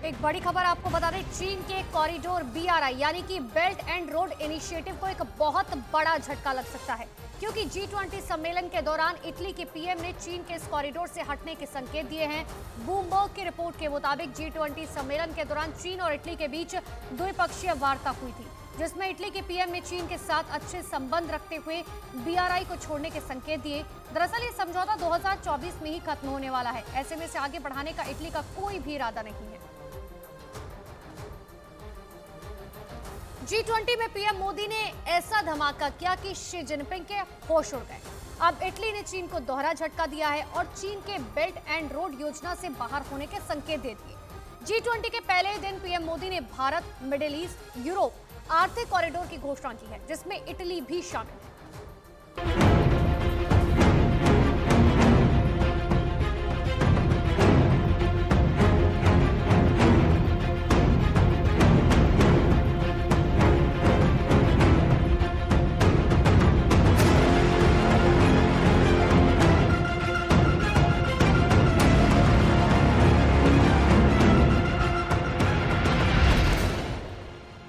एक बड़ी खबर आपको बता दें, चीन के कॉरिडोर BRI यानी कि बेल्ट एंड रोड इनिशिएटिव को एक बहुत बड़ा झटका लग सकता है, क्योंकि G20 सम्मेलन के दौरान इटली के पीएम ने चीन के इस कॉरिडोर से हटने के संकेत दिए हैं। ब्लूमबर्ग की रिपोर्ट के मुताबिक G20 सम्मेलन के दौरान चीन और इटली के बीच द्विपक्षीय वार्ता हुई थी, जिसमें इटली के पीएम ने चीन के साथ अच्छे संबंध रखते हुए BRI को छोड़ने के संकेत दिए। दरअसल ये समझौता 2024 में ही खत्म होने वाला है। ऐसे में इसे आगे बढ़ाने का इटली का कोई भी इरादा नहीं है। G20 में पीएम मोदी ने ऐसा धमाका किया कि शी जिनपिंग के होश उड़ गए। अब इटली ने चीन को दोहरा झटका दिया है और चीन के बेल्ट एंड रोड योजना से बाहर होने के संकेत दे दिए। G20 के पहले दिन पीएम मोदी ने भारत, मिडिल ईस्ट, यूरोप आर्थिक कॉरिडोर की घोषणा की है, जिसमें इटली भी शामिल है।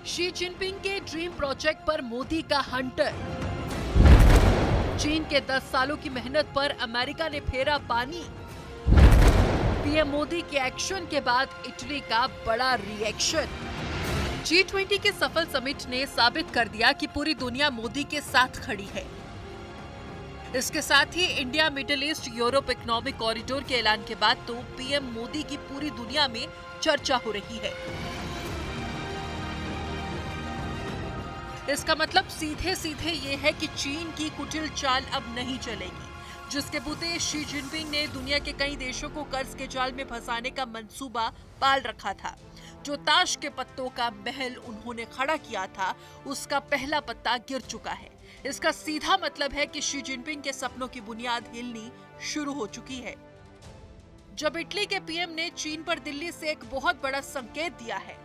शी जिनपिंग के ड्रीम प्रोजेक्ट पर मोदी का हंटर। चीन के 10 सालों की मेहनत पर अमेरिका ने फेरा पानी। पीएम मोदी के एक्शन के बाद इटली का बड़ा रिएक्शन। G20 के सफल समिट ने साबित कर दिया कि पूरी दुनिया मोदी के साथ खड़ी है। इसके साथ ही India, Middle East, Europe economic corridor के ऐलान के बाद तो पीएम मोदी की पूरी दुनिया में चर्चा हो रही है। इसका मतलब सीधे सीधे ये है कि चीन की कुटिल चाल अब नहीं चलेगी, जिसके बूते शी जिनपिंग ने दुनिया के कई देशों को कर्ज के जाल में फंसाने का मंसूबा पाल रखा था। जो ताश के पत्तों का महल उन्होंने खड़ा किया था, उसका पहला पत्ता गिर चुका है। इसका सीधा मतलब है कि शी जिनपिंग के सपनों की बुनियाद हिलनी शुरू हो चुकी है। जब इटली के पीएम ने चीन पर दिल्ली से एक बहुत बड़ा संकेत दिया है।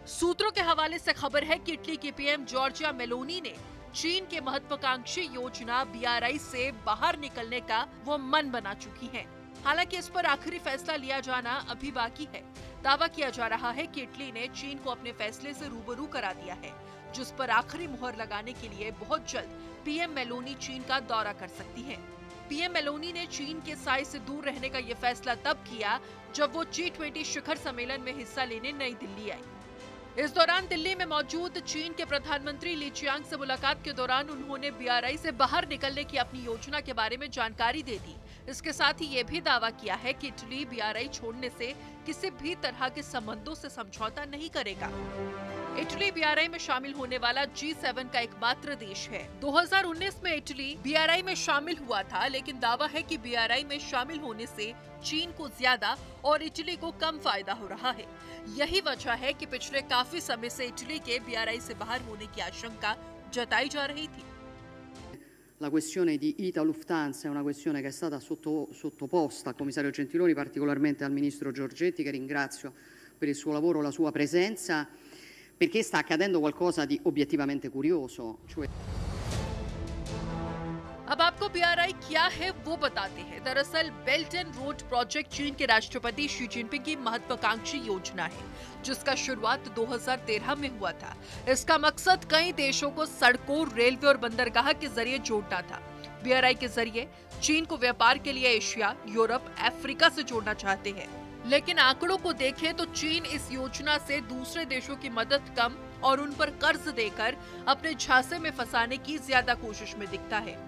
सूत्रों के हवाले से खबर है कि इटली की पीएम जॉर्जिया मेलोनी ने चीन के महत्वाकांक्षी योजना BRI से बाहर निकलने का वो मन बना चुकी हैं। हालांकि इस पर आखिरी फैसला लिया जाना अभी बाकी है। दावा किया जा रहा है कि इटली ने चीन को अपने फैसले से रूबरू करा दिया है, जिस पर आखिरी मुहर लगाने के लिए बहुत जल्द पीएम मेलोनी चीन का दौरा कर सकती है। पीएम मेलोनी ने चीन के साए से दूर रहने का ये फैसला तब किया जब वो G20 शिखर सम्मेलन में हिस्सा लेने नई दिल्ली आई। इस दौरान दिल्ली में मौजूद चीन के प्रधानमंत्री ली चियांग से मुलाकात के दौरान उन्होंने BRI से बाहर निकलने की अपनी योजना के बारे में जानकारी दे दी। इसके साथ ही ये भी दावा किया है कि इटली BRI छोड़ने से किसी भी तरह के संबंधों से समझौता नहीं करेगा। इटली BRI में शामिल होने वाला G7 का एकमात्र देश है। 2019 में इटली BRI में शामिल हुआ था, लेकिन दावा है कि BRI में शामिल होने से चीन को ज्यादा और इटली को कम फायदा हो रहा है। यही वजह है कि पिछले काफी समय से इटली के BRI से बाहर होने की आशंका जताई जा रही थी। La questione di ITA Lufthansa è una questione che è stata sottoposta al commissario Gentiloni, particolarmente al ministro Giorgetti, che ringrazio per il suo lavoro, la sua presenza, perché sta accadendo qualcosa di obiettivamente curioso. अब आपको BRI क्या है वो बताते हैं। दरअसल belt and road project चीन के राष्ट्रपति शी जिनपिंग की महत्वाकांक्षी योजना है, जिसका शुरुआत 2013 में हुआ था। इसका मकसद कई देशों को सड़कों, रेलवे और बंदरगाह के जरिए जोड़ना था। BRI के जरिए चीन को व्यापार के लिए एशिया, यूरोप, अफ्रीका से जोड़ना चाहते हैं। लेकिन आंकड़ों को देखें तो चीन इस योजना से दूसरे देशों की मदद कम और उन पर कर्ज देकर अपने झांसे में फंसाने की ज्यादा कोशिश में दिखता है।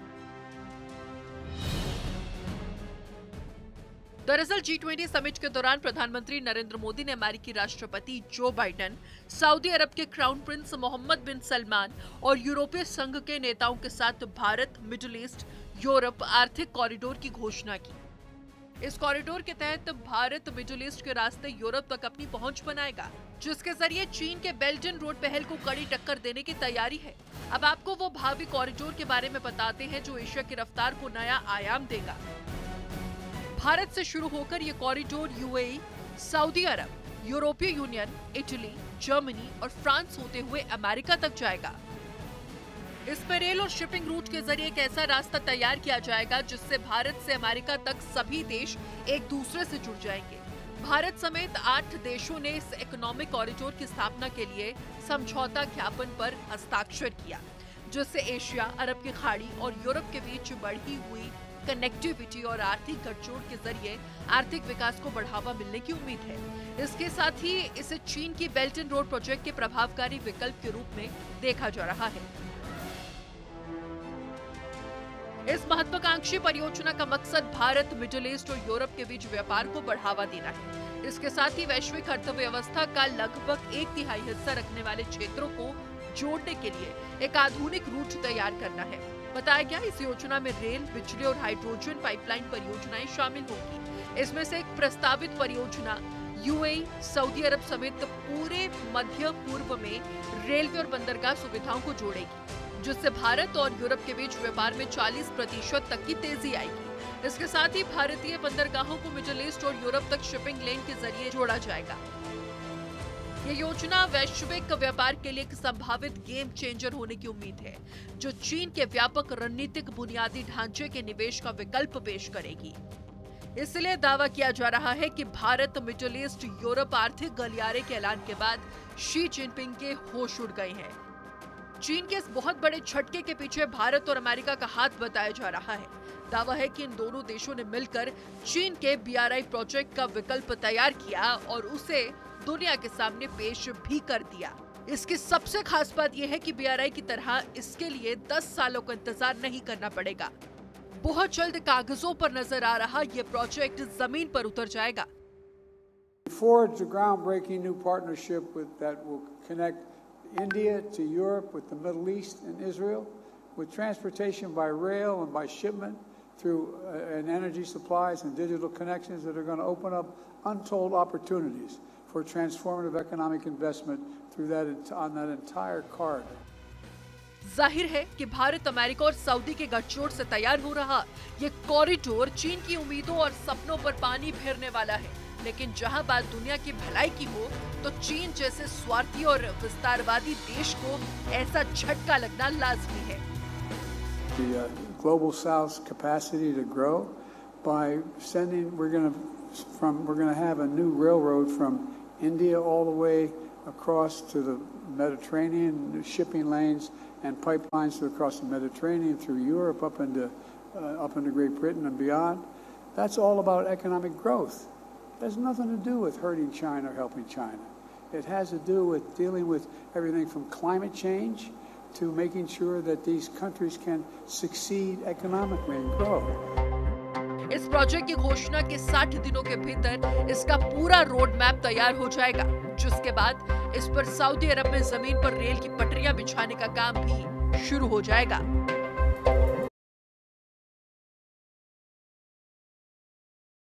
दरअसल G20 समिट के दौरान प्रधानमंत्री नरेंद्र मोदी ने अमेरिकी राष्ट्रपति जो बाइडेन, सऊदी अरब के क्राउन प्रिंस मोहम्मद बिन सलमान और यूरोपीय संघ के नेताओं के साथ भारत, मिडिल ईस्ट, यूरोप आर्थिक कॉरिडोर की घोषणा की। इस कॉरिडोर के तहत भारत मिडिल ईस्ट के रास्ते यूरोप तक अपनी पहुंच बनाएगा, जिसके जरिए चीन के बेल्ट एंड रोड पहल को कड़ी टक्कर देने की तैयारी है। अब आपको वो भावी कॉरिडोर के बारे में बताते हैं जो एशिया की रफ्तार को नया आयाम देगा। भारत से शुरू होकर ये कॉरिडोर UAE, सऊदी अरब, यूरोपीय यूनियन, इटली, जर्मनी और फ्रांस होते हुए अमेरिका तक जाएगा। इस पर रेल और शिपिंग रूट के जरिए एक ऐसा रास्ता तैयार किया जाएगा जिससे भारत से अमेरिका तक सभी देश एक दूसरे से जुड़ जाएंगे। भारत समेत 8 देशों ने इस इकोनॉमिक कॉरिडोर की स्थापना के लिए समझौता ज्ञापन पर हस्ताक्षर किया, जिससे एशिया, अरब की खाड़ी और यूरोप के बीच बढ़ी हुई कनेक्टिविटी और आर्थिक गठजोड़ के जरिए आर्थिक विकास को बढ़ावा मिलने की उम्मीद है। इसके साथ ही इसे चीन की बेल्ट एंड रोड प्रोजेक्ट के प्रभावकारी विकल्प के रूप में देखा जा रहा है। इस महत्वाकांक्षी परियोजना का मकसद भारत, मिडिल ईस्ट और यूरोप के बीच व्यापार को बढ़ावा देना है। इसके साथ ही वैश्विक अर्थव्यवस्था का लगभग 1/3 हिस्सा रखने वाले क्षेत्रों को जोड़ने के लिए एक आधुनिक रूट तैयार करना है। बताया गया, इस योजना में रेल, बिजली और हाइड्रोजन पाइपलाइन परियोजनाएं शामिल होंगी। इसमें से एक प्रस्तावित परियोजना यूएई, सऊदी अरब समेत पूरे मध्य पूर्व में रेलवे और बंदरगाह सुविधाओं को जोड़ेगी, जिससे भारत और यूरोप के बीच व्यापार में 40% तक की तेजी आएगी। इसके साथ ही भारतीय बंदरगाहों को मिडिल ईस्ट और यूरोप तक शिपिंग लेन के जरिए जोड़ा जाएगा। ये योजना वैश्विक व्यापार के लिए एक संभावित गेम चेंजर होने की उम्मीद है, जो चीन के व्यापक रणनीतिक बुनियादी ढांचे के निवेश का विकल्प पेश करेगी। इसलिए दावा किया जा रहा है कि भारत, मिडिल ईस्ट, यूरोप आर्थिक गलियारे के ऐलान के बाद शी जिनपिंग के होश उड़ गए हैं। चीन के इस बहुत बड़े झटके के पीछे भारत और अमेरिका का हाथ बताया जा रहा है। दावा है कि इन दोनों देशों ने मिलकर चीन के BRI प्रोजेक्ट का विकल्प तैयार किया और उसे दुनिया के सामने पेश भी कर दिया। इसकी सबसे खास बात यह है कि BRI की तरह इसके लिए 10 सालों का इंतजार नहीं करना पड़ेगा। बहुत जल्द कागजों पर नजर आ रहा ये प्रोजेक्ट जमीन पर उतर जाएगा। Forge a groundbreaking new partnership that will connect India to Europe, with the Middle East and Israel, with transportation by rail and by shipment through and energy supplies and digital connections that are going to open up untold opportunities for transformative economic investment through on that entire corridor. जाहिर है कि Bharat, America और Saudi के गठजोड़ से तैयार हो रहा ये कॉरिडोर चीन की उम्मीदों और सपनों पर पानी फेरने वाला है। लेकिन जहां बात दुनिया की भलाई की हो, तो चीन जैसे स्वार्थी और विस्तारवादी देश को ऐसा झटका लगना लाजमी है। The global South's capacity to grow by sending, we're going to have a new railroad from India all the way across to the Mediterranean, new shipping lanes and pipelines across the Mediterranean through Europe up into Great Britain and beyond. That's all about economic growth. It has nothing to do with hurting China or helping China. It has to do with dealing with everything from climate change to making sure that these countries can succeed economically and grow. इस project की घोषणा के 60 दिनों के भीतर इसका पूरा road map तैयार हो जाएगा, जिसके बाद इस पर सऊदी अरब में जमीन पर रेल की पटरियां बिछाने का काम भी शुरू हो जाएगा।